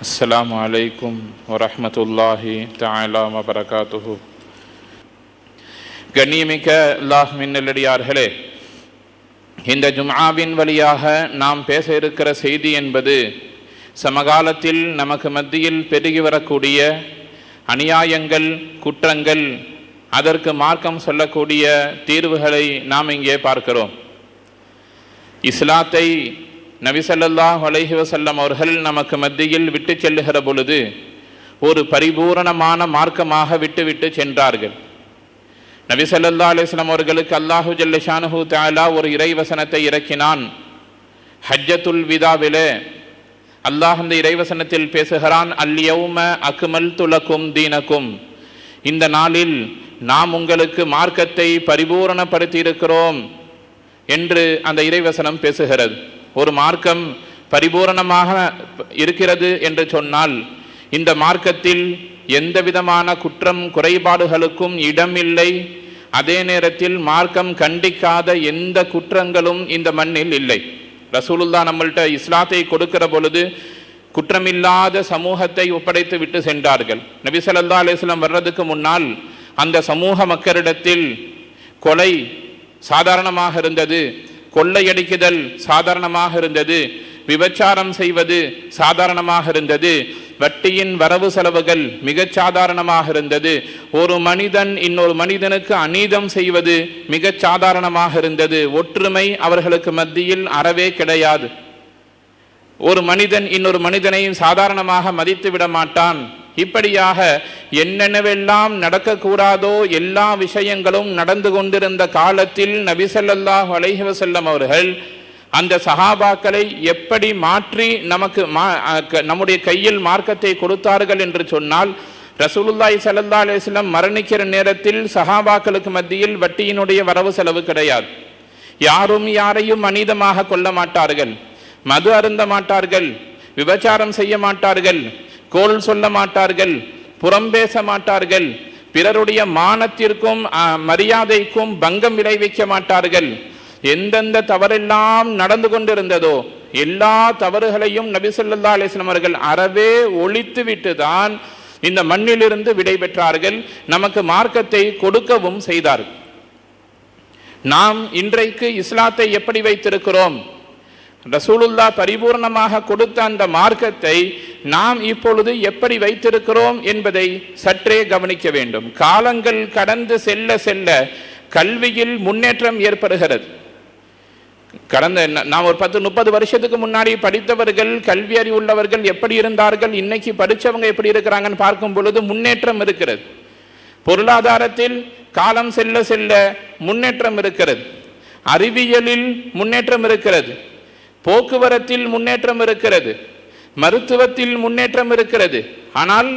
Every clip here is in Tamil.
அஸ்ஸலாமு அலைக்கும் வரஹ்மத்துல்லாஹி தஆலா வபரகாத்துஹு. கண்ணியமிக்க அல்லாஹ்வின் நல்லடியார்களே, இந்த ஜும்ஆவின் வழியாக நாம் பேச இருக்கிற செய்தி என்பது சமகாலத்தில் நமக்கு மத்தியில் பெருகி வரக்கூடிய அநியாயங்கள், குற்றங்கள், அதற்கு மார்க்கம் சொல்லக்கூடிய தீர்வுகளை நாம் இங்கே பார்க்கிறோம். இஸ்லாத்தை நபி ஸல்லல்லாஹு அலைஹி வஸல்லம் அவர்கள் நமக்கு மத்தியில் விட்டு செல்லுகிற பொழுது ஒரு பரிபூரணமான மார்க்கமாக விட்டு சென்றார்கள். நபி ஸல்லல்லாஹு அலைஹி வஸல்லம் அவர்களுக்கு அல்லாஹு ஜல்ல ஷானுஹு தஆலா ஒரு இறைவசனத்தை இறக்கினான். ஹஜ்ஜத்துல் விதாவிலே அல்லாஹ் இந்த இறைவசனத்தில் பேசுகிறான், அல்-யௌம அக்மல்து லக்கும் தீனக்கும், இந்த நாளில் நாம் உங்களுக்கு மார்க்கத்தை பரிபூரணப்படுத்தி இருக்கிறோம் என்று அந்த இறைவசனம் பேசுகிறது. ஒரு மார்க்கம் பரிபூரணமாக இருக்கிறது என்று சொன்னால் இந்த மார்க்கத்தில் எந்த விதமான குற்றம் குறைபாடுகளுக்கும் இடமில்லை. அதே நேரத்தில் மார்க்கம் கண்டிக்காத எந்த குற்றங்களும் இந்த மண்ணில் இல்லை. ரசூலுல்லாஹ் நம்மள்கிட்ட இஸ்லாத்தை கொடுக்கிற பொழுது குற்றமில்லாத சமூகத்தை ஒப்படைத்து விட்டு சென்றார்கள். நபி ஸல்லல்லாஹு அலைஹி வஸல்லம் வர்றதுக்கு முன்னால் அந்த சமூக மக்களிடத்தில் கொலை சாதாரணமாக இருந்தது, கொள்ளையடிக்குதல் சாதாரணமாக இருந்தது, விபச்சாரம் செய்வது சாதாரணமாக இருந்தது, வட்டியின் வரவு செலவுகள் மிகச் சாதாரணமாக இருந்தது, ஒரு மனிதன் இன்னொரு மனிதனுக்கு அநீதம் செய்வது மிகச் சாதாரணமாக இருந்தது. ஒற்றுமை அவர்களுக்கு மத்தியில் அறவே கிடையாது. ஒரு மனிதன் இன்னொரு மனிதனை சாதாரணமாக மதித்து விட மாட்டான். இப்படியாக என்னென்னவெல்லாம் நடக்கக்கூடாதோ எல்லா விஷயங்களும் நடந்து கொண்டிருந்த காலத்தில் நபி ஸல்லல்லாஹு அலைஹி வஸல்லம் அவர்கள் அந்த சஹாபாக்களை எப்படி மாற்றி நமக்கு நம்முடைய கையில் மார்க்கத்தை கொடுத்தார்கள் என்று சொன்னால், ரசூலுல்லாஹி ஸல்லல்லாஹு அலைஹி வஸல்லம் மரணிக்கிற நேரத்தில் சஹாபாக்களுக்கு மத்தியில் வட்டியினுடைய வரவு செலவு கிடையாது. யாரும் யாரையும் அநீதமாக கொள்ள மாட்டார்கள், மது அருந்த மாட்டார்கள், விபச்சாரம் செய்ய மாட்டார்கள், கோல் சொல்ல மாட்டார்கள், புறம் பேச மாட்டார்கள், பிறருடைய மானத்திற்கும் மரியாதைக்கும் பங்கம் விளைவிக்க மாட்டார்கள். எந்தெந்த தவறெல்லாம் நடந்து கொண்டிருந்ததோ எல்லா தவறுகளையும் நபி ஸல்லல்லாஹு அலைஹி வஸல்லம் அவர்கள் அறவே ஒழித்து விட்டுதான் இந்த மண்ணிலிருந்து விடை பெற்றார்கள். நமக்கு மார்க்கத்தை கொடுக்கவும் செய்தார்கள். நாம் இன்றைக்கு இஸ்லாத்தை எப்படி வைத்திருக்கிறோம்? ரசூலுல்லாஹ் பரிபூர்ணமாக கொடுத்த அந்த மார்க்கத்தை நாம் இப்பொழுது எப்படி வைத்திருக்கிறோம் என்பதை சற்றே கவனிக்க வேண்டும். காலங்கள் கடந்து செல்ல செல்ல கல்வியில் முன்னேற்றம் ஏற்படுகிறது. கடந்த நாம் ஒரு 10-30 வருஷத்துக்கு முன்னாடி படித்தவர்கள், கல்வி அறிவு உள்ளவர்கள் எப்படி இருந்தார்கள், இன்னைக்கு படித்தவங்க எப்படி இருக்கிறாங்கன்னு பார்க்கும் பொழுது முன்னேற்றம் இருக்கிறது. பொருளாதாரத்தில் காலம் செல்ல செல்ல முன்னேற்றம் இருக்கிறது, அறிவியலில் முன்னேற்றம் இருக்கிறது, போக்குவரத்தில் முன்னேற்றம் இருக்கிறது, மருத்துவத்தில் முன்னேற்றம் இருக்கிறது. ஆனால்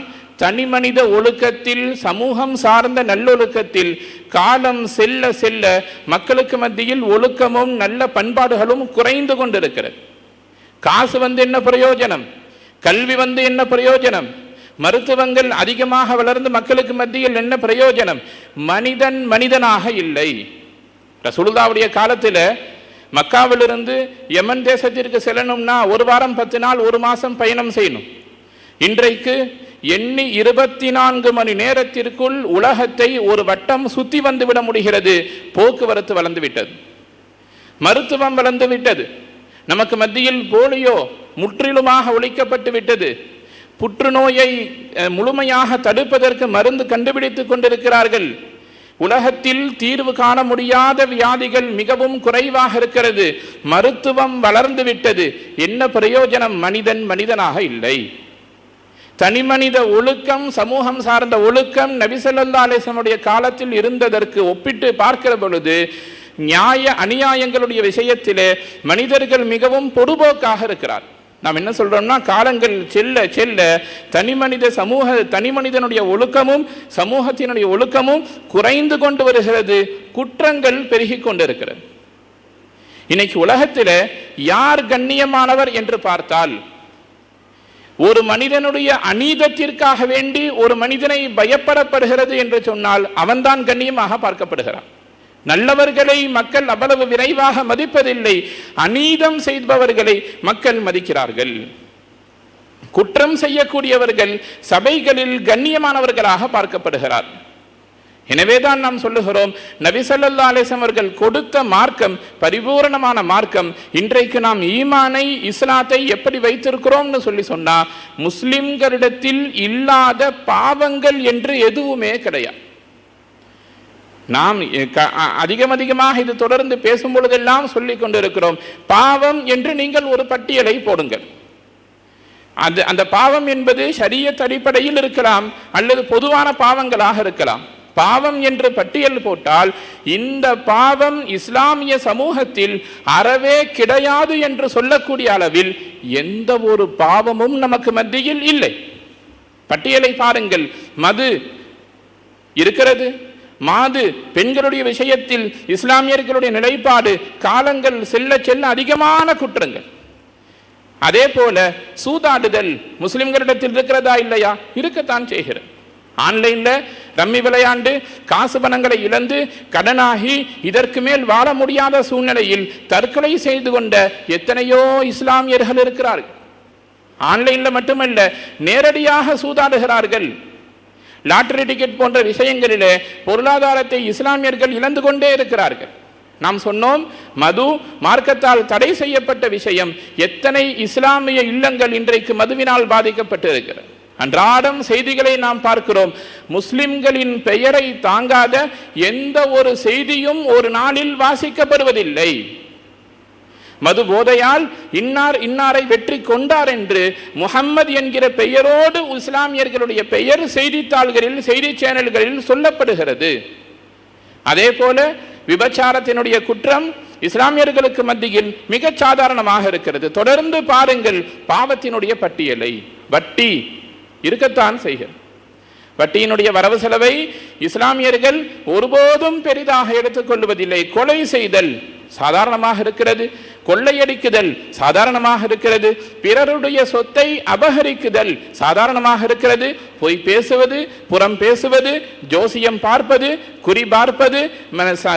தனி மனித ஒழுக்கத்தில், சமூகம் சார்ந்த நல்லொழுக்கத்தில் காலம் செல்ல செல்ல மக்களுக்கு மத்தியில் ஒழுக்கமும் நல்ல பண்பாடுகளும் குறைந்து கொண்டிருக்கிறது. காசு என்ன பிரயோஜனம்? கல்வி என்ன பிரயோஜனம்? மருத்துவங்கள் அதிகமாக வளர்ந்து மக்களுக்கு மத்தியில் என்ன பிரயோஜனம்? மனிதன் மனிதனாக இல்லை. ரசூலுல்லாஹ்வுடைய காலத்தில் மக்காவிலிருந்து யமன் தேசத்திற்கு செல்லணும்னா 1 வாரம் 10 நாள் 1 மாதம் பயணம் செய்யணும். இன்றைக்கு எண்ணி 24 மணி நேரத்திற்குள் உலகத்தை ஒரு வட்டம் சுத்தி வந்து விட முடிகிறது. போக்குவரத்து வளர்ந்து விட்டது, மருத்துவம் வளர்ந்து விட்டது, நமக்கு மத்தியில் போலியோ முற்றிலுமாக ஒழிக்கப்பட்டு விட்டது. புற்றுநோயை முழுமையாக தடுப்பதற்கு மருந்து கண்டுபிடித்துக் கொண்டிருக்கிறார்கள். உலகத்தில் தீர்வு காண முடியாத வியாதிகள் மிகவும் குறைவாக இருக்கிறது. மருத்துவம் வளர்ந்து விட்டது. என்ன பிரயோஜனம்? மனிதன் மனிதனாக இல்லை. தனி மனித ஒழுக்கம், சமூகம் சார்ந்த ஒழுக்கம் நபி ஸல்லல்லாஹு அலைஹி வஸல்லம் காலத்தில் இருந்ததற்கு ஒப்பிட்டு பார்க்கிற பொழுது நியாய அநியாயங்களுடைய விஷயத்திலே மனிதர்கள் மிகவும் பொடுபோக்காக இருக்கிறார். நாம் என்ன சொல்றோம்னா, காலங்கள் செல்ல செல்ல தனி மனிதனுடைய ஒழுக்கமும் சமூகத்தினுடைய ஒழுக்கமும் குறைந்து கொண்டு வருகிறது, குற்றங்கள் பெருகி கொண்டிருக்கிறது. இன்னைக்கு உலகத்தில் யார் கண்ணியமானவர் என்று பார்த்தால், ஒரு மனிதனுடைய அநீதத்திற்காக வேண்டி ஒரு மனிதனை பயப்படப்படுகிறது என்று சொன்னால் அவன்தான் கண்ணியமாக பார்க்கப்படுகிறான். நல்லவர்களை மக்கள் அவ்வளவு விரைவாக மதிப்பதில்லை, அநீதம் செய்பவர்களை மக்கள் மதிக்கிறார்கள். குற்றம் செய்யக்கூடியவர்கள் சபைகளில் கண்ணியமானவர்களாக பார்க்கப்படுகிறார். எனவேதான் நாம் சொல்லுகிறோம், நபி ஸல்லல்லாஹு அலைஹி வஸல்லம் அவர்கள் கொடுத்த மார்க்கம் பரிபூரணமான மார்க்கம். இன்றைக்கு நாம் ஈமானை, இஸ்லாத்தை எப்படி வைத்திருக்கிறோம்னு சொன்னா, முஸ்லிம்களிடத்தில் இல்லாத பாவங்கள் என்று எதுவுமே கிடையாது. நாம் அதிகமாக இது தொடர்ந்து பேசும் பொழுதெல்லாம் சொல்லிக் கொண்டிருக்கிறோம், பாவம் என்று நீங்கள் ஒரு பட்டியலை போடுங்கள். அந்த பாவம் என்பது ஷரியத் அடிப்படையில் இருக்கலாம், அல்லது பொதுவான பாவங்களாக இருக்கலாம். பாவம் என்று பட்டியல் போட்டால் இந்த பாவம் இஸ்லாமிய சமூகத்தில் அறவே கிடையாது என்று சொல்லக்கூடிய அளவில் எந்த ஒரு பாவமும் நமக்கு மத்தியில் இல்லை. பட்டியலை பாருங்கள். மது இருக்கிறது. மாது பெண்களுடைய விஷயத்தில் இஸ்லாமியர்களுடைய நிலைப்பாடு காலங்கள் செல்ல செல்ல அதிகமான குற்றங்கள். அதே போல சூதாடுதல் முஸ்லிம்களிடத்தில் இருக்கிறதா இல்லையா? இருக்கத்தான் செய்கிறது. ஆன்லைன்ல ரம்மி விளையாண்டு காசு பணங்களை இழந்து கடனாகி இதற்கு மேல் வாழ முடியாத சூழ்நிலையில் தற்கொலை செய்து கொண்ட எத்தனையோ இஸ்லாமியர்கள் இருக்கிறார்கள். ஆன்லைன்ல மட்டுமல்ல, நேரடியாக சூதாடுகிறார்கள். லாட்டரி டிக்கெட் போன்ற விஷயங்களிலே பொருளாதாரத்தை இஸ்லாமியர்கள் இழந்து கொண்டே இருக்கிறார்கள். நாம் சொன்னோம், மது மார்க்கத்தால் தடை செய்யப்பட்ட விஷயம். எத்தனை இஸ்லாமிய இல்லங்கள் இன்றைக்கு மதுவினால் பாதிக்கப்பட்டு இருக்கிறது. அன்றாடம் செய்திகளை நாம் பார்க்கிறோம். முஸ்லிம்களின் பெயரை தாங்காத எந்த ஒரு செய்தியும் ஒரு நாளில் வாசிக்கப்படுவதில்லை. மது போதையால் இன்னார் இன்னாரை வெற்றி கொண்டார் என்று முஹம்மது என்கிற பெயரோடு இஸ்லாமியர்களுடைய பெயர் செய்தித்தாள்களில், செய்தி சேனல்களில் சொல்லப்படுகிறது. அதே போல விபச்சாரத்தினுடைய குற்றம் இஸ்லாமியர்களுக்கு மத்தியில் மிக சாதாரணமாக இருக்கிறது. தொடர்ந்து பாருங்கள் பாவத்தினுடைய பட்டியலை. வட்டி இருக்கத்தான் செய்கிறது. வட்டியினுடைய வரவு செலவை இஸ்லாமியர்கள் ஒருபோதும் பெரிதாக எடுத்துக்கொள்வதில்லை. கொலை செய்தல் சாதாரணமாக இருக்கிறது. கொள்ளையடிக்குதல் சாதாரணமாக இருக்கிறது. பிறருடைய சொத்தை அபகரிக்குதல் சாதாரணமாக இருக்கிறது. பொய் பேசுவது, புறம் பேசுவது, ஜோசியம் பார்ப்பது, குறி பார்ப்பது,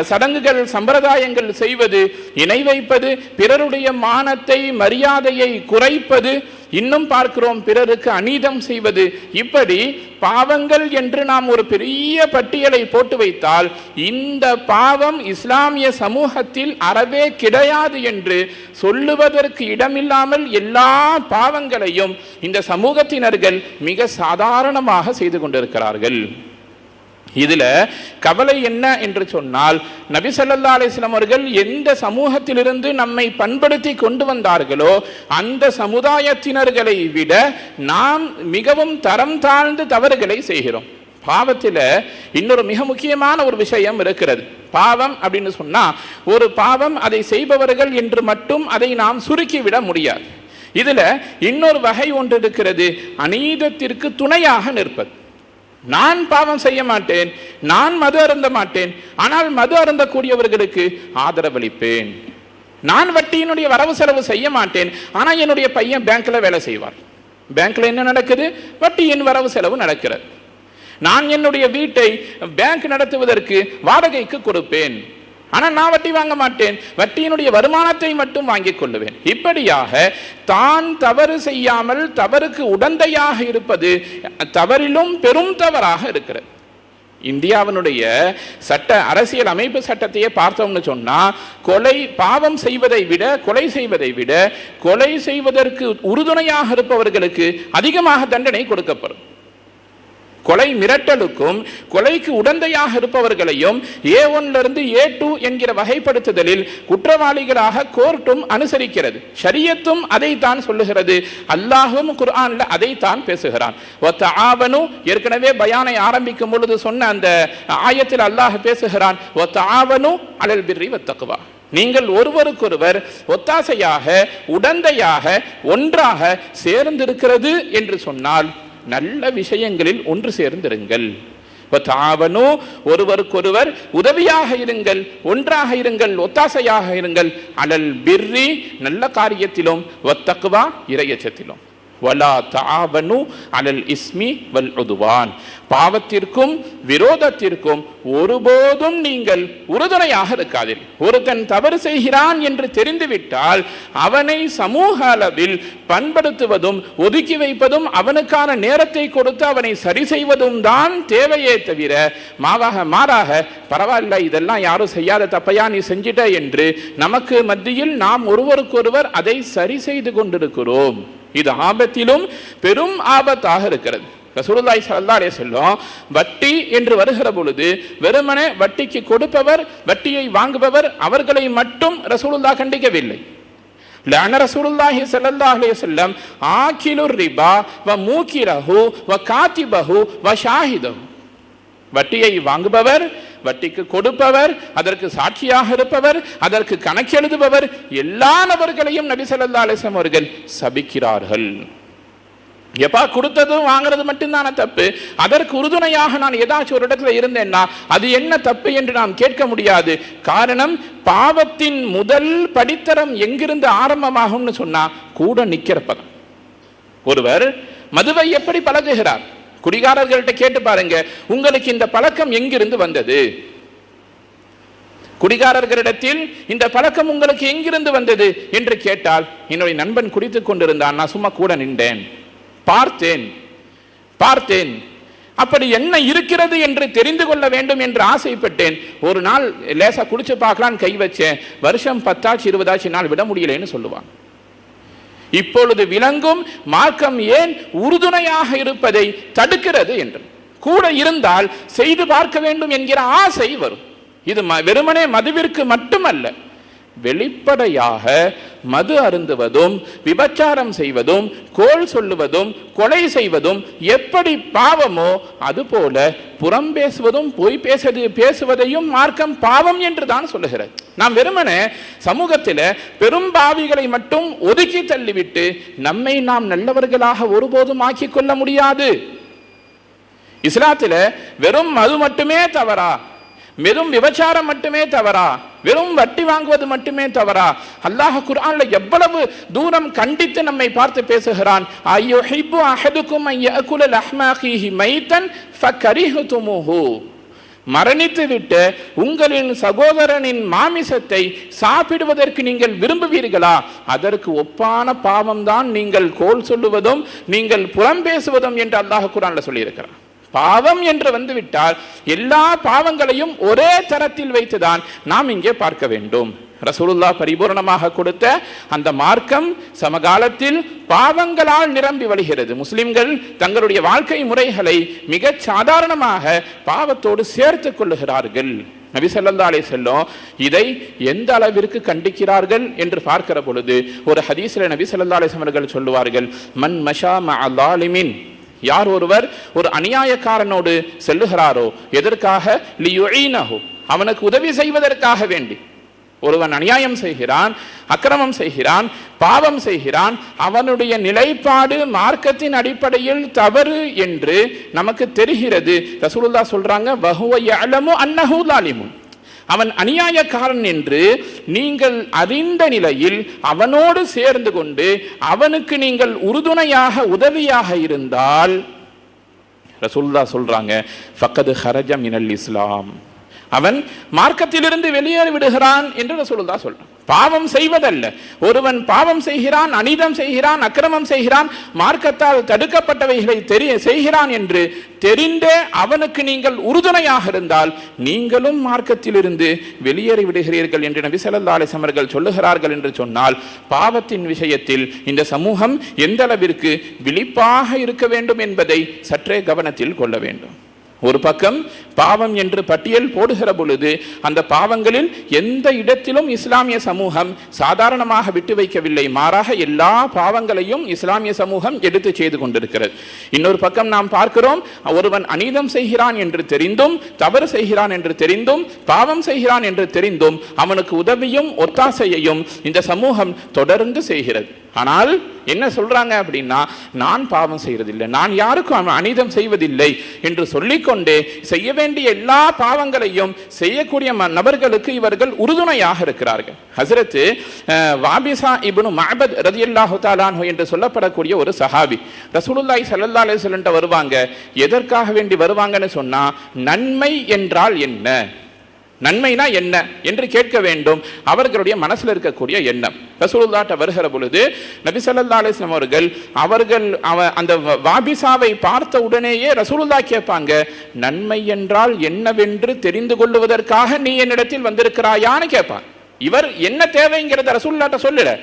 சடங்குகள் சம்பிரதாயங்கள் செய்வது, இணை வைப்பது, பிறருடைய மானத்தை மரியாதையை குறைப்பது, இன்னும் பார்க்கிறோம் பிறருக்கு அநீதம் செய்வது. இப்படி பாவங்கள் என்று நாம் ஒரு பெரிய பட்டியலை போட்டு வைத்தால் இந்த பாவம் இஸ்லாமிய சமூகத்தில் அறவே கிடையாது என்று சொல்லுவதற்கு இடமில்லாமல் எல்லா பாவங்களையும் இந்த சமூகத்தினர்கள் மிக சாதாரணமாக செய்து கொண்டிருக்கிறார்கள். இதுல கவலை என்ன என்று சொன்னால், நபி ஸல்லல்லாஹு அலைஹி வஸல்லம் அவர்கள் எந்த சமூகத்திலிருந்து நம்மை பண்படுத்தி கொண்டு வந்தார்களோ அந்த சமுதாயத்தினர்களை விட நாம் மிகவும் தரம் தாழ்ந்து தவறுகளை செய்கிறோம். பாவத்தில் இன்னொரு மிக முக்கியமான ஒரு விஷயம் இருக்கிறது. பாவம் அப்படின்னு சொன்னா ஒரு பாவம் அதை செய்பவர்கள் என்று மட்டும் அதை நாம் சுருக்கிவிட முடியாது. இதுல இன்னொரு வகை ஒன்று இருக்கிறது, அநீதத்திற்கு துணையாக நிற்பது. நான் பாவம் செய்ய மாட்டேன், நான் மது அருந்த மாட்டேன், ஆனால் மது அருந்தக்கூடியவர்களுக்கு ஆதரவளிப்பேன். நான் வட்டியினுடைய வரவு செலவு செய்ய மாட்டேன், ஆனால் என்னுடைய பையன் பேங்க்ல வேலை செய்வார். பேங்க்ல என்ன நடக்குது? வட்டியின் வரவு செலவு நடக்கிறது. நான் என்னுடைய வீட்டை பேங்க் நடத்துவதற்கு வாடகைக்கு கொடுப்பேன், ஆனால் நான் வட்டி வாங்க மாட்டேன், வட்டியினுடைய வருமானத்தை மட்டும் வாங்கிக் கொள்ளுவேன். இப்படியாக தான் தவறு செய்யாமல் தவறுக்கு உடந்தையாக இருப்பது தவறிலும் பெரும் தவறாக இருக்கிறது. இந்தியாவினுடைய சட்ட அரசியல் அமைப்பு சட்டத்தையே பார்த்தோம்னு சொன்னா, கொலை பாவம் செய்வதை விட கொலை செய்வதை விட கொலை செய்வதற்கு உறுதுணையாக இருப்பவர்களுக்கு அதிகமாக தண்டனை கொடுக்கப்படும். கொலை மிரட்டலுக்கும் கொலைக்கு உடந்தையாக இருப்பவர்களையும் A1 இருந்து A2 என்கிற வகைப்படுத்துதலில் குற்றவாளிகளாக கோர்ட்டும் அனுசரிக்கிறது. ஷரியத்தும் அதைத்தான் சொல்லுகிறது. அல்லாஹும் குர்ஆன்ல அதைத்தான் பேசுகிறான். வதஆவனு, ஏற்கனவே பயானை ஆரம்பிக்கும் பொழுது சொன்ன அந்த ஆயத்தில் அல்லாஹ் பேசுகிறான், வதஆவனு அலல் பிர்ரி வத்தக்வா, நீங்கள் ஒருவருக்கொருவர் ஒத்தாசையாக உடந்தையாக ஒன்றாக சேர்ந்திருக்கிறது என்று சொன்னால் நல்ல விஷயங்களில் ஒன்று சேர்ந்திருங்கள். ஒருவருக்கொருவர் உதவியாக இருங்கள், ஒன்றாக இருங்கள், ஒத்தாசையாக இருங்கள். அலல் பிர்ரி, நல்ல காரியத்திலும், வத்தக்வா, இறையச்சத்திலும். வலா தஆவனு அலல் இஸ்மி வல் உதுவான். பாவத்திற்கும் விரோதத்திற்கும் ஒருபோதும் நீங்கள் உறுதுணையாக இருக்காதீர்கள். ஒருத்தன் தவறு செய்கிறான் என்று தெரிந்துவிட்டால் அவனை சமூக அளவில் பண்படுத்துவதும் ஒதுக்கி வைப்பதும் அவனுக்கான நேரத்தை கொடுத்து அவனை சரி செய்வதும் தான் தேவையே தவிர மாறாக பரவாயில்ல இதெல்லாம் யாரும் செய்யாத தப்பையா நீ செஞ்சிட்ட என்று நமக்கு மத்தியில் நாம் ஒருவருக்கொருவர் அதை சரி செய்து கொண்டிருக்கிறோம். இது ஆபத்திலும் பெரும் ஆபத்தாக இருக்கிறது. ரசூலுல்லாஹி ஸல்லல்லாஹு அலைஹி வஸல்லம் வட்டி என்று வருகிற பொழுது வெறுமனே வட்டிக்கு கொடுப்பவர் வட்டியை வாங்குபவர் அவர்களை மட்டும் ரசூலுல்லாஹ் கண்டிக்கவில்லை. லஅன ரசூலுல்லாஹி ஸல்லல்லாஹு அலைஹி வஸல்லம் ஆகிலுர் ரிபா வ மூகிரஹு வ காதிபஹு வ ஷாஹிதஹு. வட்டியை வாங்குபவர், வட்டிக்கு கொடுப்பவர், அதற்கு சாட்சியாக இருப்பவர், அதற்கு கணக்கெழுதுபவர், எல்லா நபர்களையும் நபி ஸல்லல்லாஹு அலைஹி வஸல்லம் அவர்கள் சபிக்கிறார்கள். எப்பா கொடுத்ததும் வாங்குறது மட்டும்தான தப்பு, அதற்கு உறுதுணையாக நான் ஏதாச்சும் ஒரு இடத்துல இருந்தேன்னா அது என்ன தப்பு என்று நாம் கேட்க முடியாது. காரணம், பாவத்தின் முதல் படித்தரம் எங்கிருந்து ஆரம்பமாகும்னு சொன்னா கூட நிக்கிறப்பதான். ஒருவர் மதுவை எப்படி பழகுகிறார்? குடிகாரர்கள்ட்ட கேட்டு பாருங்க, உங்களுக்கு இந்த பழக்கம் எங்கிருந்து வந்தது? குடிகாரர்களிடத்தில் இந்த பழக்கம் உங்களுக்கு எங்கிருந்து வந்தது என்று கேட்டால், என்னுடைய நண்பன் குடித்துக் கொண்டிருந்தான், நான் சும்மா கூட நின்றேன், பார்த்தேன், அப்படி என்ன இருக்கிறது என்று தெரிந்து கொள்ள வேண்டும் என்று ஆசைப்பட்டேன். ஒரு நாள் லேசா குடிச்சு பார்க்கலாம் கை வச்சேன், வருஷம் 10 20 நாள் விட முடியலன்னு சொல்லுவான். இப்பொழுது விளங்கும் மார்க்கம் ஏன் உறுதுணையாக இருப்பதை தடுக்கிறது என்று. கூட இருந்தால் செய்து பார்க்க வேண்டும் என்கிற ஆசை வரும். இது வெறுமனே மதுவிற்கு மட்டுமல்ல, வெளிப்படையாக மது அருந்துவதும் விபச்சாரம் செய்வதும் கோள் சொல்லுவதும் கொலை செய்வதும் எப்படி பாவமோ அதுபோல புறம் பேசுவதும் பொய் பேசுவதையும் மார்க்கம் பாவம் என்று தான் சொல்லுகிறது. நாம் வெறுமனே சமூகத்தில் பெரும் பாவிகளை மட்டும் ஒதுக்கி தள்ளிவிட்டு நம்மை நாம் நல்லவர்களாக ஒருபோதும் ஆக்கிக் கொள்ள முடியாது. இஸ்லாத்தில் வெறும் மது மட்டுமே தவறா, வெறும் விபச்சாரம் மட்டுமே தவறா, வெறும் வட்டி வாங்குவது மட்டுமே தவறா? அல்லாஹ் குர்ஆன்ல எவ்வளவு தூரம் கண்டித்து நம்மை பார்த்து பேசுகிறான். அய்யுஹிப்பு அஹதுக்கும் அன் யஅகுல லஹ்ம அஹீஹி மைத்தன் ஃபகரிஹ்துமுஹு. மரணித்து விட்டு உங்களின் சகோதரனின் மாமிசத்தை சாப்பிடுவதற்கு நீங்கள் விரும்புவீர்களா? அதற்கு ஒப்பான பாவம் தான் நீங்கள் கோல் சொல்லுவதும் நீங்கள் புறம் பேசுவதும் என்று அல்லாஹ் குர்ஆன்ல சொல்லியிருக்கிறார். பாவம் என்று வந்துவிட்டால் எல்லா பாவங்களையும் ஒரே தரத்தில் வைத்துதான் நாம் இங்கே பார்க்க வேண்டும். ரசூலுல்லாஹ் பரிபூர்ணமாக கொடுத்த அந்த மார்க்கம் சமகாலத்தில் பாவங்களால் நிரம்பி வழிகிறது. முஸ்லிம்கள் தங்களுடைய வாழ்க்கை முறைகளை மிக சாதாரணமாக பாவத்தோடு சேர்த்து கொள்ளுகிறார்கள். நபி ஸல்லல்லாஹு அலைஹி வஸல்லம் இதை எந்த அளவிற்கு கண்டிக்கிறார்கள் என்று பார்க்கிற பொழுது ஒரு ஹதீஸில் நபி ஸல்லல்லாஹு அலைஹி வஸல்லம் அவர்கள் சொல்லுவார்கள், மன் மஷா மஅ ஸாலிமின், யார் ஒருவர் ஒரு அநியாயக்காரனோடு செல்லுகிறாரோ, எதற்காக? லியுஈனஹு, அவனுக்கு உதவி செய்வதற்காக வேண்டி. ஒருவன் அநியாயம் செய்கிறான், அக்கிரமம் செய்கிறான், பாவம் செய்கிறான், அவனுடைய நிலைப்பாடு மார்க்கத்தின் அடிப்படையில் தவறு என்று நமக்கு தெரிகிறது. ரசூலுல்லாஹ் சொல்றாங்க, வஹுவ யஅலமு அன்னஹு ஸாலிமுன், அவன் அநியாயக்காரன் என்று நீங்கள் அறிந்த நிலையில் அவனோடு சேர்ந்து கொண்டு அவனுக்கு நீங்கள் உறுதுணையாக உதவியாக இருந்தால் ரசூலுல்லாஹ் சொல்றாங்க, ஃபக்கது ஹரஜ மினல் இஸ்லாம், அவன் மார்க்கத்திலிருந்து வெளியேறி விடுகிறான் என்று ரசூலுல்லாஹ் சொல்றான். பாவம் செய்வதல்ல, ஒருவன் பாவம் செய்கிறான், அநீதம் செய்கிறான், அக்கிரமம் செய்கிறான், மார்க்கத்தால் தடுக்கப்பட்டவைகளை செய்கிறான் என்று தெரிந்தே அவனுக்கு நீங்கள் உறுதுணையாக இருந்தால் நீங்களும் மார்க்கத்திலிருந்து வெளியேறி விடுகிறீர்கள் என்று நபி ஸல்லல்லாஹு அலைஹி வஸல்லம் அவர்கள் சொல்லுகிறார்கள் என்று சொன்னால், பாவத்தின் விஷயத்தில் இந்த சமூகம் எந்த அளவிற்கு விழிப்பாக இருக்க வேண்டும் என்பதை சற்றே கவனத்தில் கொள்ள வேண்டும். ஒரு பக்கம் பாவம் என்று பட்டியல் போடுகிற பொழுது அந்த பாவங்களில் எந்த இடத்திலும் இஸ்லாமிய சமூகம் சாதாரணமாக விட்டு வைக்கவில்லை, மாறாக எல்லா பாவங்களையும் இஸ்லாமிய சமூகம் எடுத்து செய்து கொண்டிருக்கிறது. இன்னொரு பக்கம் நாம் பார்க்கிறோம், ஒருவன் அநீதம் செய்கிறான் என்று தெரிந்தும், தவறு செய்கிறான் என்று தெரிந்தும், பாவம் செய்கிறான் என்று தெரிந்தும் அவனுக்கு உதவியும் ஒத்தாசையையும் இந்த சமூகம் தொடர்ந்து செய்கிறது. ஆனால் என்ன சொல்றாங்க அப்படின்னா, நான் பாவம் செய்யறதில்லை, நான் யாருக்கும் அநீதம் செய்வதில்லை என்று சொல்லிக்கொண்டு கொண்டு செய்ய வேண்டிய எல்லா பாவங்களையும் செய்யக்கூடிய நபர்களுக்கு இவர்கள் உறுதுணையாக இருக்கிறார்கள். ஹஸரத் வாபிஸா இப்னு மஅபத் ரலியல்லாஹு தஆலா அன்ஹு என்று சொல்லப்படக்கூடிய ஒரு சஹாபி ரசூலுல்லாஹி ஸல்லல்லாஹு அலைஹி வஸல்லம் வருவாங்க. எதற்காக வேண்டி வருவாங்கன்னு சொன்னா, நன்மை என்றால் என்ன, நன்மைனா என்ன என்று கேட்க வேண்டும். அவர்களுடைய மனசில் இருக்கக்கூடிய எண்ணம். ரசூலுல்லாஹ்ட்ட வருகிற பொழுது நபி ஸல்லல்லாஹு அலைஹி வஸல்லம் அவர்கள் அந்த வாபிசாவை பார்த்த உடனேயே ரசூலுல்லாஹ் கேட்பாங்க, நன்மை என்றால் என்னவென்று தெரிந்து கொள்வதற்காக நீ என்னிடத்தில் வந்திருக்கிறாயான்னு கேட்பான். இவர் என்ன தேவைங்கிறத ரசூலுல்லாஹ்ட்ட சொல்லல,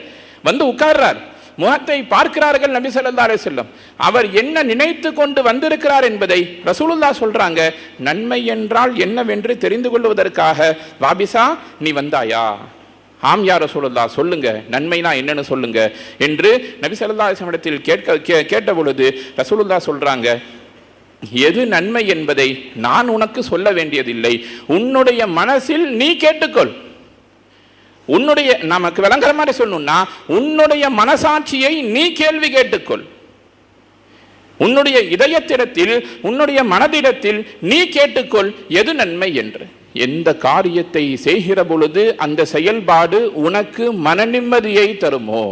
வந்து உட்கார்றார், முகத்தை பார்க்கிறார்கள் நபி ஸல்லல்லாஹு அலைஹி வஸல்லம். அவர் என்ன நினைத்து கொண்டு வந்திருக்கிறார் என்பதை ரசூலுல்லாஹ் சொல்றாங்க, நன்மை என்றால் என்னவென்று தெரிந்து கொள்வதற்காக வாபிசா நீ வந்தாயா? ஆம் யா ரசூலுல்லாஹ், சொல்லுங்க, நன்மைனா என்னன்னு சொல்லுங்க என்று நபி ஸல்லல்லாஹு அலைஹி வஸல்லம் இடத்தில் கேட்ட பொழுது ரசூலுல்லாஹ் சொல்றாங்க, எது நன்மை என்பதை நான் உனக்கு சொல்ல வேண்டியதில்லை, உன்னுடைய மனசில் நீ கேட்டுக்கொள். உன்னுடைய, நமக்கு விளங்குற மாதிரி சொல்லணும்னா, உன்னுடைய மனசாட்சியை நீ கேள்வி கேட்டுக்கொள். உன்னுடைய இதயத்திடத்தில், உன்னுடைய மனதிடத்தில் நீ கேட்டுக்கொள் எது நன்மை என்று. எந்த காரியத்தை செய்கிற பொழுது அந்த செயல்பாடு உனக்கு மன நிம்மதியை தருமோ,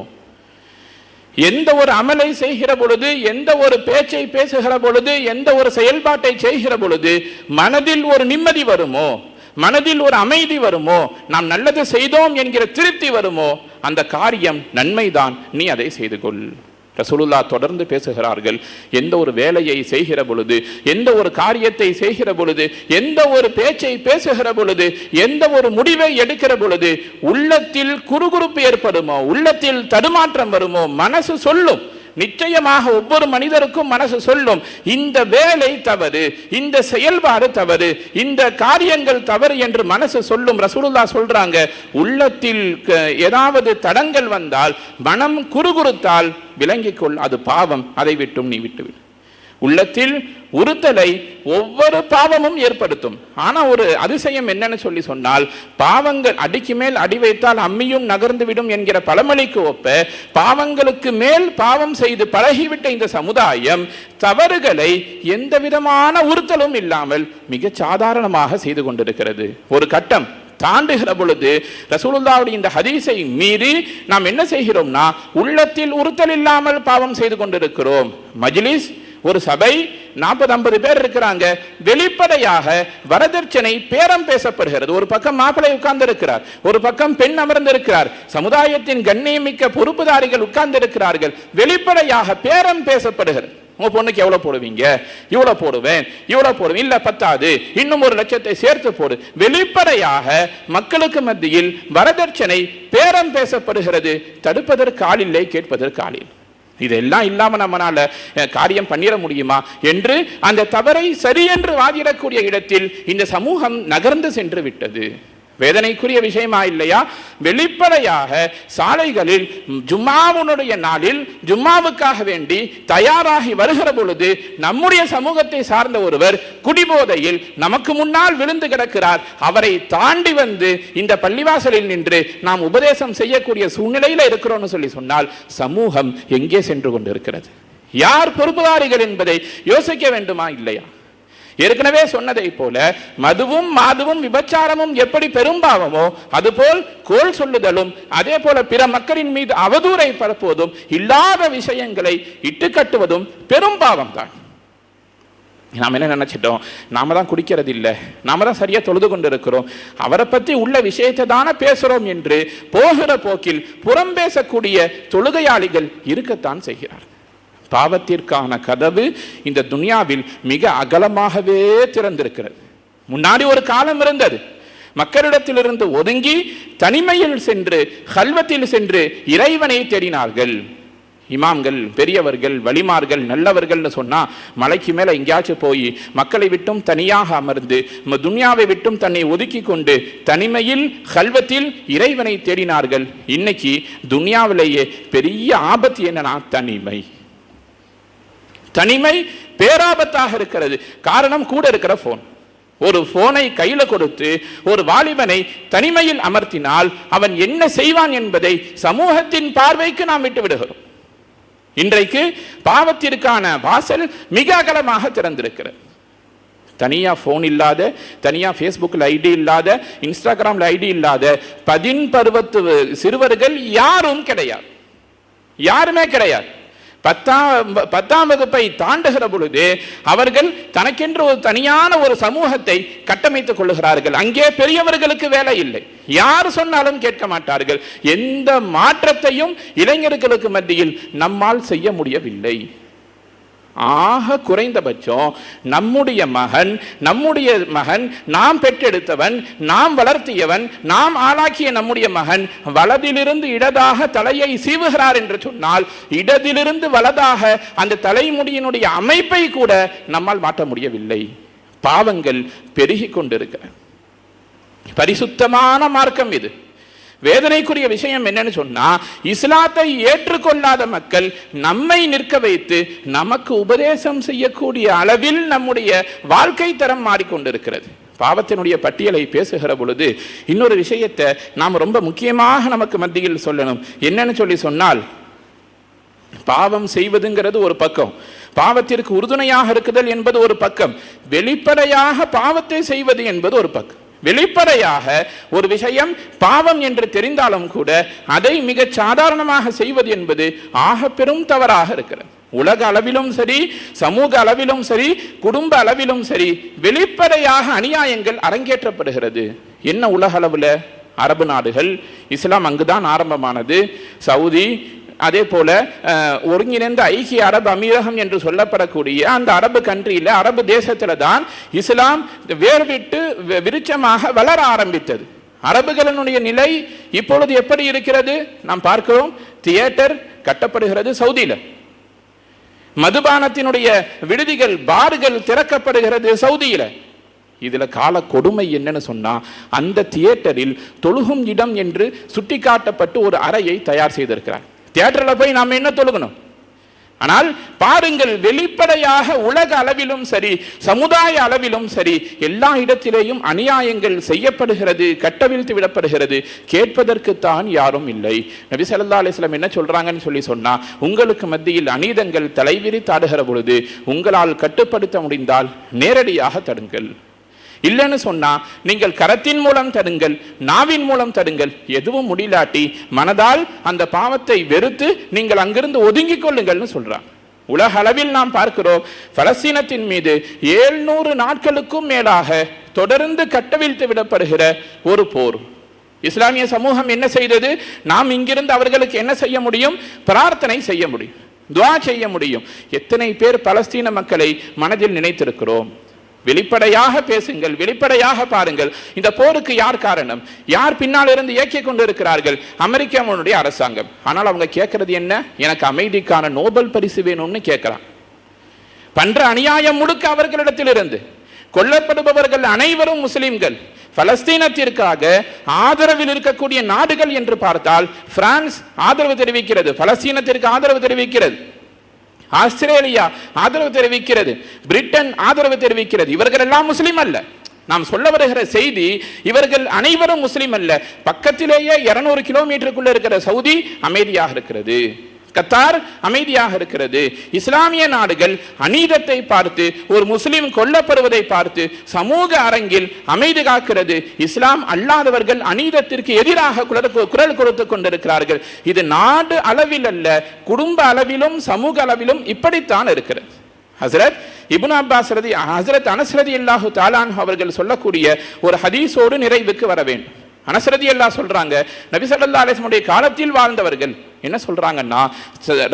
எந்த ஒரு அமலை செய்கிற பொழுது, எந்த ஒரு பேச்சை பேசுகிற பொழுது, எந்த ஒரு செயல்பாட்டை செய்கிற பொழுது மனதில் ஒரு நிம்மதி வருமோ, மனதில் ஒரு அமைதி வருமோ, நாம் நல்லது செய்தோம் என்கிற திருப்தி வருமோ, அந்த காரியம் நன்மைதான், நீ அதை செய்து கொள். ரசூலுல்லாஹ் தொடர்ந்து பேசுகிறார்கள், எந்த ஒரு வேலையை செய்கிற பொழுது, எந்த ஒரு காரியத்தை செய்கிற பொழுது, எந்த ஒரு பேச்சை பேசுகிற பொழுது, எந்த ஒரு முடிவை எடுக்கிற பொழுது உள்ளத்தில் குறுகுறுப்பு ஏற்படுமோ, உள்ளத்தில் தடுமாற்றம் வருமோ, மனசு சொல்லும், நிச்சயமாக ஒவ்வொரு மனிதருக்கும் மனசு சொல்லும், இந்த வேலை தவறு, இந்த செயல்பாடு தவறு, இந்த காரியங்கள் தவறு என்று மனசு சொல்லும். ரசூலுல்லாஹ் சொல்றாங்க, உள்ளத்தில் ஏதாவது தடங்கள் வந்தால், மனம் குறுகுறுத்தால் விளங்கிக்கொள், அது பாவம், அதை விட்டும் நீ விட்டுவிடு. உள்ளத்தில் உறுத்தலை ஒவ்வொரு பாவமும் ஏற்படுத்தும். ஆனா ஒரு அதிசயம் என்னன்னு சொன்னால், பாவங்கள் அடிக்கு மேல் அடி வைத்தால் அம்மியும் நகர்ந்து விடும் என்கிற பழமொழிக்கு ஒப்ப, பாவங்களுக்கு மேல் பாவம் செய்து பழகிவிட்ட இந்த சமுதாயம் தவறுகளை எந்த விதமான உறுத்தலும் இல்லாமல் மிக சாதாரணமாக செய்து கொண்டிருக்கிறது. ஒரு கட்டம் தாண்டுகிற பொழுது ரசூலுல்லாஹ்வுடைய இந்த ஹதீஸை மீறி நாம் என்ன செய்கிறோம்னா, உள்ளத்தில் உறுத்தல் இல்லாமல் பாவம் செய்து கொண்டிருக்கிறோம். மஜ்லிஸ், ஒரு சபை, 40-50 பேர் இருக்கிறாங்க, வெளிப்படையாக வரதட்சணை பேரம் பேசப்படுகிறது. ஒரு பக்கம் மாப்பிள்ளை உட்கார்ந்து இருக்கிறார், ஒரு பக்கம் பெண் அமர்ந்து இருக்கிறார், சமுதாயத்தின் கண்ணியமிக்க பொறுப்புதாரிகள் உட்கார்ந்து இருக்கிறார்கள், வெளிப்படையாக பேரம் பேசப்படுகிறது. உங்க பொண்ணுக்கு எவ்வளவு போடுவீங்க? இவ்வளவு போடுவேன், இவ்வளவு போடுவேன், இல்ல பத்தாது, இன்னும் 1 லட்சத்தை சேர்த்து போடு. வெளிப்படையாக மக்களுக்கு மத்தியில் வரதட்சணை பேரம் பேசப்படுகிறது. தடுப்பதற்கு ஆள் இல்லை, கேட்பதற்கு ஆள் இல்லை. இதெல்லாம் இல்லாம நம்மளால காரியம் பண்ணிட முடியுமா என்று அந்த தவறை சரி என்று வாதிடக்கூடிய இடத்தில் இந்த சமூகம் நகர்ந்து சென்று விட்டது. வேதனைக்குரிய விஷயமா இல்லையா? வெளிப்படையாக சாலைகளில் ஜும்மாவுடைய நாளில் ஜும்மாவுக்காக வேண்டி தயாராகி வருகிற பொழுது நம்முடைய சமூகத்தை சார்ந்த ஒருவர் குடிபோதையில் நமக்கு முன்னால் விழுந்து கிடக்கிறார். அவரை தாண்டி வந்து இந்த பள்ளிவாசலில் நின்று நாம் உபதேசம் செய்யக்கூடிய சூழ்நிலையில் இருக்கிறோம்னு சொன்னால் சமூகம் எங்கே சென்று கொண்டிருக்கிறது? யார் பொறுப்புதாரிகள் என்பதை யோசிக்க வேண்டுமா இல்லையா? ஏற்கனவே சொன்னதை போல மதுவும் மாதுவும் விபச்சாரமும் எப்படி பெரும்பாவமோ அதுபோல் கோல் சொல்லுதலும், அதே போல பிற மக்களின் மீது அவதூறை பரப்புவதும், இல்லாத விஷயங்களை இட்டுக்கட்டுவதும் பெரும்பாவம் தான். நாம் என்ன நினைச்சிட்டோம்? நாம தான் குடிக்கிறது இல்லை, நாம தான் சரியா தொழுது கொண்டு இருக்கிறோம், அவரை பற்றி உள்ள விஷயத்தை தானே பேசுறோம் என்று போகிற போக்கில் புறம் பேசக்கூடிய தொழுகையாளிகள் இருக்கத்தான் செய்கிறார். பாவத்திற்கான கதவு இந்த துனியாவில் மிக அகலமாகவே திறந்திருக்கிறது. முன்னாடி ஒரு காலம் இருந்தது, மக்களிடத்திலிருந்து ஒதுங்கி தனிமையில் சென்று கல்வத்தில் சென்று இறைவனை தேடினார்கள். இமாம்கள், பெரியவர்கள், வலிமார்கள், நல்லவர்கள்னு சொன்னா மலைக்கு மேல எங்கேயாச்சும் போய் மக்களை விட்டும் தனியாக அமர்ந்து துன்யாவை விட்டும் தன்னை ஒதுக்கி கொண்டு தனிமையில் கல்வத்தில் இறைவனை தேடினார்கள். இன்னைக்கு துன்யாவிலேயே பெரிய ஆபத்து என்னன்னா தனிமை. தனிமை பேராபத்தாக இருக்கிறது. காரணம் கூட இருக்கிற போன். ஒரு போனை கையில கொடுத்து ஒரு வாலிபனை தனிமையில் அமர்த்தினால் அவன் என்ன செய்வான் என்பதை சமூகத்தின் பார்வைக்கு நாம் விட்டு விடுகிறோம். இன்றைக்கு பாவத்திற்கான வாசல் மிக அகலமாக திறந்திருக்கிறது. தனியாக ஃபோன் இல்லாத, தனியாக ஃபேஸ்புக்கில் ஐடி இல்லாத, இன்ஸ்டாகிராமில் ஐடி இல்லாத 10 பருவத்து சிறுவர்கள் யாரும் கிடையாது, யாருமே கிடையாது. 10ஆம் வகுப்பை தாண்டுகிற பொழுது அவர்கள் தனக்கென்று ஒரு தனியான ஒரு சமூகத்தை கட்டமைத்துக் கொள்ளுகிறார்கள். அங்கே பெரியவர்களுக்கு வேலை இல்லை, யார் சொன்னாலும் கேட்க மாட்டார்கள். எந்த மாற்றத்தையும் இளைஞர்களுக்கு மத்தியில் நம்மால் செய்ய முடியவில்லை. ஆக குறைந்தபட்சம் நம்முடைய மகன் நாம் பெற்றெடுத்தவன், நாம் வளர்த்தியவன், நாம் ஆளாக்கிய நம்முடைய மகன் வலதிலிருந்து இடதாக தலையை சீவுகிறார் என்று சொன்னால், இடத்திலிருந்து வலதாக அந்த தலைமுடியினுடைய அமைப்பை கூட நம்மால் மாற்ற முடியவில்லை. பாவங்கள் பெருகி கொண்டிருக்கிற பரிசுத்தமான மார்க்கம் இது. வேதனைக்குரிய விஷயம் என்னன்னு சொன்னா, இஸ்லாத்தை ஏற்றுக்கொள்ளாத மக்கள் நம்மை நிற்க வைத்து நமக்கு உபதேசம் செய்யக்கூடிய அளவில் நம்முடைய வாழ்க்கை தரம் மாறிக்கொண்டிருக்கிறது. பாவத்தினுடைய பட்டியலை பேசுகிற பொழுது இன்னொரு விஷயத்தை நாம் ரொம்ப முக்கியமாக நமக்கு மத்தியில் சொல்லணும். என்னன்னு சொல்லி சொன்னால், பாவம் செய்வதுங்கிறது ஒரு பக்கம், பாவத்திற்கு உறுதுணையாக இருக்குதல் என்பது ஒரு பக்கம், வெளிப்படையாக பாவத்தை செய்வது என்பது ஒரு பக்கம். வெளிப்படையாக ஒரு விஷயம் பாவம் என்று தெரிந்தாலும் கூட அதை மிக சாதாரணமாக செய்வது என்பது ஆக பெரும் தவறாக இருக்கிறது. உலக அளவிலும் சரி, சமூக அளவிலும் சரி, குடும்ப அளவிலும் சரி, வெளிப்படையாக அநியாயங்கள் அரங்கேற்றப்படுகிறது. என்ன உலக அளவில்? அரபு நாடுகள், இஸ்லாம் அங்குதான் ஆரம்பமானது. சவுதி, அதே போல ஒருங்கிணைந்த ஐக்கிய அரபு அமீரகம் என்று சொல்லப்படக்கூடிய அந்த அரபு கண்ட்ரியில், அரபு தேசத்தில் தான் இஸ்லாம் வேர்விட்டு விருட்சமாக வளர ஆரம்பித்தது. அரபுகளினுடைய நிலை இப்பொழுது எப்படி இருக்கிறது நாம் பார்க்கிறோம். தியேட்டர் கட்டப்படுகிறது சவுதியில், மதுபானத்தினுடைய விடுதிகள், பார்கள் திறக்கப்படுகிறது சவுதியில். இதுல கால கொடுமை என்னன்னு சொன்னா, அந்த தியேட்டரில் தொழுகும் இடம் என்று சுட்டிக்காட்டப்பட்டு ஒரு அறையை தயார் செய்திருக்கிறார். தியேட்டரில் போய் நாம் என்ன தொழுகணும்? ஆனால் பாருங்கள், வெளிப்படையாக உலக அளவிலும் சரி, சமுதாய அளவிலும் சரி, எல்லா இடத்திலேயும் அநியாயங்கள் செய்யப்படுகிறது, கட்டவிழ்த்து விடப்படுகிறது. கேட்பதற்குத்தான் யாரும் இல்லை. நபி ஸல்லல்லாஹு அலைஹி வஸல்லம் என்ன சொல்றாங்கன்னு சொல்லி சொன்னா, உங்களுக்கு மத்தியில் அநீதங்கள் தலைவிரித்தாடுகிற பொழுது உங்களால் கட்டுப்படுத்த முடிந்தால் நேரடியாக தடுங்கள். இல்லைன்னு சொன்னா நீங்கள் கரத்தின் மூலம் தடுங்கள், நாவின் மூலம் தடுங்கள். எதுவும் முடியலாட்டி மனதால் அந்த பாவத்தை வெறுத்து நீங்கள் அங்கிருந்து ஒதுங்கிக் கொள்ளுங்கள்னு சொல்றாங்க. உலக அளவில் நாம் பார்க்கிறோம், பலஸ்தீனத்தின் மீது 700 நாட்களுக்கும் மேலாக தொடர்ந்து கட்டவிழ்த்து விடப்படுகிற ஒரு போர். இஸ்லாமிய சமூகம் என்ன செய்தது? நாம் இங்கிருந்து அவர்களுக்கு என்ன செய்ய முடியும்? பிரார்த்தனை செய்ய முடியும், துஆ செய்ய முடியும். எத்தனை பேர் பலஸ்தீன மக்களை மனதில் நினைத்திருக்கிறோம்? வெளிப்படையாக பேசுங்கள், வெளிப்படையாக பாருங்கள். இந்த போருக்கு யார் காரணம்? யார் பின்னால் இருந்து இயக்கிக் கொண்டிருக்கிறார்கள்? அமெரிக்காவுடைய அரசாங்கம். ஆனால் அவங்க கேட்கறது என்ன? எனக்கு அமைதிக்கான நோபல் பரிசு வேணும்னு கேட்கிறான். பண்ற அநியாயம் முழுக்க அவர்களிடத்தில் இருந்து. கொல்லப்படுபவர்கள் அனைவரும் முஸ்லிம்கள். பலஸ்தீனத்திற்காக ஆதரவில் இருக்கக்கூடிய நாடுகள் என்று பார்த்தால், பிரான்ஸ் ஆதரவு தெரிவிக்கிறது, பலஸ்தீனத்திற்கு ஆதரவு தெரிவிக்கிறது. ஆஸ்திரேலியா ஆதரவு தெரிவிக்கிறது, பிரிட்டன் ஆதரவு தெரிவிக்கிறது. இவர்கள் எல்லாம் முஸ்லிம் அல்ல. நாம் சொல்ல வருகிற செய்தி, இவர்கள் அனைவரும் முஸ்லிம் அல்ல. பக்கத்திலேயே 200 கிலோமீட்டருக்குள்ள இருக்கிற சவுதி அமைதியாக இருக்கிறது, கத்தார் அமைதியாக இருக்கிறது. இஸ்லாமிய நாடுகள் அநீதத்தை பார்த்து, ஒரு முஸ்லிம் கொல்லப்படுவதை பார்த்து சமூக அரங்கில் அமைதி காக்கிறது. இஸ்லாம் அல்லாதவர்கள் அநீதத்திற்கு எதிராக குரல் கொடுத்து கொண்டிருக்கிறார்கள். இது நாடு அளவில் அல்ல, குடும்ப அளவிலும் சமூக அளவிலும் இப்படித்தான் இருக்கிறது. ஹஸ்ரத் இப்னு அப்பாஸ் ஹஸ்ரத் அனஸ் ரலியல்லாஹு தஆலா அன்ஹு அவர்கள் சொல்லக்கூடிய ஒரு ஹதீஸோடு நிறைவுக்கு வர வேண்டும். அனஸ் ரலியல்லாஹு சொல்றாங்க, நபி ஸல்லல்லாஹு அலைஹி வஸல்லம் காலத்தில் வாழ்ந்தவர்கள் என்ன சொல்றாங்கன்னா,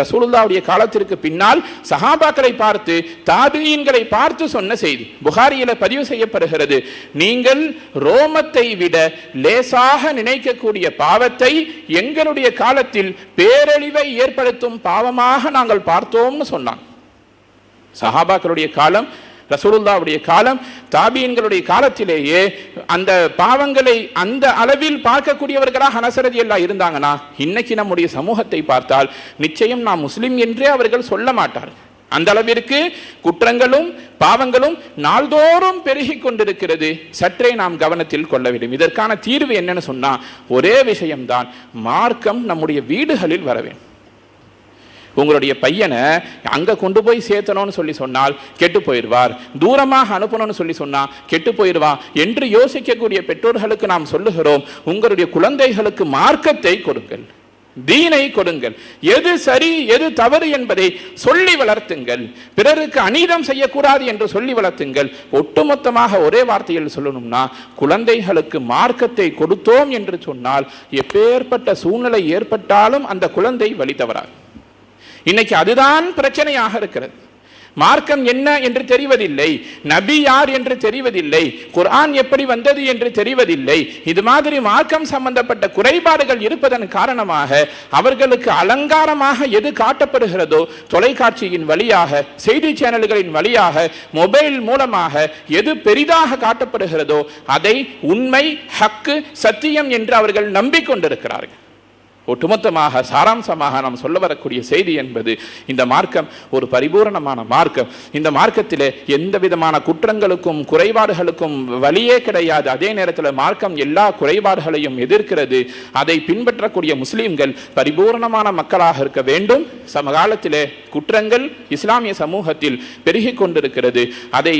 ரசூலுல்லாஹ்வுடைய காலத்திற்கு பின்னால் சஹாபாக்களை பார்த்து, தாபிஈன்களை பார்த்து சொன்ன செய்தி புகாரியில பதிவு செய்யப்படுகிறது. நீங்கள் ரோமத்தை விட லேசாக நினைக்கக்கூடிய பாவத்தை எங்களுடைய காலத்தில் பேரழிவை ஏற்படுத்தும் பாவமாக நாங்கள் பார்த்தோம்னு சொன்னாங்க. சஹாபாக்களுடைய காலம், ரசூலுல்லாஹ்வுடைய காலம், தாபியீன்களுடைய காலத்திலேயே அந்த பாவங்களை அந்த அளவில் பார்க்கக்கூடியவர்களாக அனஸ் ரலியல்லாஹு இருந்தாங்கன்னா, இன்னைக்கு நம்முடைய சமூகத்தை பார்த்தால் நிச்சயம் நாம் முஸ்லிம் என்றே அவர்கள் சொல்ல மாட்டார்கள். அந்த அளவிற்கு குற்றங்களும் பாவங்களும் நாள்தோறும் பெருகி கொண்டிருக்கிறது. சற்றே நாம் கவனத்தில் கொள்ள வேண்டும். இதற்கான தீர்வு என்னன்னு சொன்னா, ஒரே விஷயம்தான், மார்க்கம் நம்முடைய வீடுகளில் வர வேண்டும். உங்களுடைய பையனை அங்கே கொண்டு போய் சேர்த்தணும்னு சொல்லி சொன்னால் கெட்டு போயிடுவார், தூரமாக அனுப்பணும்னு சொல்லி சொன்னால் கெட்டு போயிடுவா என்று யோசிக்கக்கூடிய பெற்றோர்களுக்கு நாம் சொல்லுகிறோம், உங்களுடைய குழந்தைகளுக்கு மார்க்கத்தை கொடுங்கள், தீனை கொடுங்கள், எது சரி எது தவறு என்பதை சொல்லி வளர்த்துங்கள், பிறருக்கு அநீதம் செய்யக்கூடாது என்று சொல்லி வளர்த்துங்கள். ஒட்டுமொத்தமாக ஒரே வார்த்தையில் சொல்லணும்னா, குழந்தைகளுக்கு மார்க்கத்தை கொடுத்தோம் என்று சொன்னால் எப்பேற்பட்ட சூழ்நிலை ஏற்பட்டாலும் அந்த குழந்தை வழி தவறாது. இன்னைக்கு அதுதான் பிரச்சனையாக இருக்கிறது. மார்க்கம் என்ன என்று தெரிவதில்லை, நபி யார் என்று தெரிவதில்லை, குர்ஆன் எப்படி வந்தது என்று தெரிவதில்லை. இது மாதிரி மார்க்கம் சம்பந்தப்பட்ட குறைபாடுகள் இருப்பதன் காரணமாக அவர்களுக்கு அலங்காரமாக எது காட்டப்படுகிறதோ, தொலைக்காட்சியின் வழியாக, செய்தி சேனல்களின் வழியாக, மொபைல் மூலமாக எது பெரிதாக காட்டப்படுகிறதோ அதை உண்மை, ஹக்கு, சத்தியம் என்று அவர்கள் நம்பிக்கொண்டிருக்கிறார்கள். ஒட்டுமொத்தமாக சாராம்சமாக நாம் சொல்ல வரக்கூடிய செய்தி என்பது, இந்த மார்க்கம் ஒரு பரிபூரணமான மார்க்கம். இந்த மார்க்கத்திலே எந்த விதமான குற்றங்களுக்கும் குறைபாடுகளுக்கும் வழியே கிடையாது. அதே நேரத்தில் மார்க்கம் எல்லா குறைபாடுகளையும் எதிர்க்கிறது. அதை பின்பற்றக்கூடிய முஸ்லீம்கள் பரிபூரணமான மக்களாக இருக்க வேண்டும். சமகாலத்திலே குற்றங்கள் இஸ்லாமிய சமூகத்தில் பெருகி கொண்டிருக்கிறது. அதை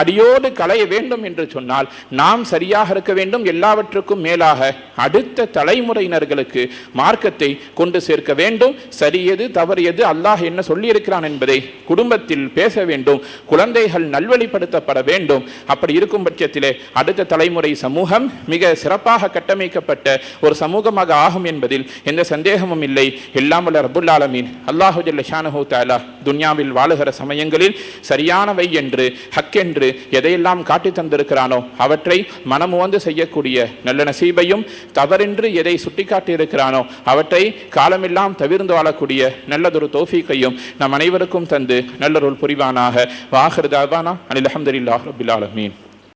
அடியோடு களைய வேண்டும் என்று சொன்னால் நாம் சரியாக இருக்க வேண்டும். எல்லாவற்றுக்கும் மேலாக அடுத்த தலைமுறையினர்களுக்கு மார்க்கத்தை கொண்டு சேர்க்க வேண்டும். சரியது தவறியது, அல்லாஹ் என்ன சொல்லி இருக்கிறான் என்பதை குடும்பத்தில் பேச வேண்டும். குழந்தைகள் நல்வழிப்படுத்தப்பட வேண்டும். அப்படி இருக்கும் பட்சத்திலே அடுத்த தலைமுறை சமூகம் மிக சிறப்பாக கட்டமைக்கப்பட்ட ஒரு சமூகமாக ஆகும் என்பதில் எந்த சந்தேகமும் இல்லை. எல்லாம் வல்ல ரப்புல் ஆலமீன் அல்லாஹு ஜல்ல ஷானஹு தஆலா துன்யாவில் வாழுகிற சமயங்களில் சரியானவை என்று, ஹக் என்று எதையெல்லாம் காட்டி தந்திருக்கிறானோ அவற்றை மனமுவந்து செய்யக்கூடிய நல்ல நசீபையும், தவறென்று எதை சுட்டிக்காட்டி இருக்கிறானோ அவற்றை காலமெல்லாம் தவிர்ந்து வாழக்கூடிய நல்லதொரு தௌஃபீக்கையும் நம் அனைவருக்கும் தந்து நல்லருள் புரிவானாக. வாஹிர் தஅவானா அனில் ஹம்துலில்லாஹி ரப்பில் ஆலமீன்.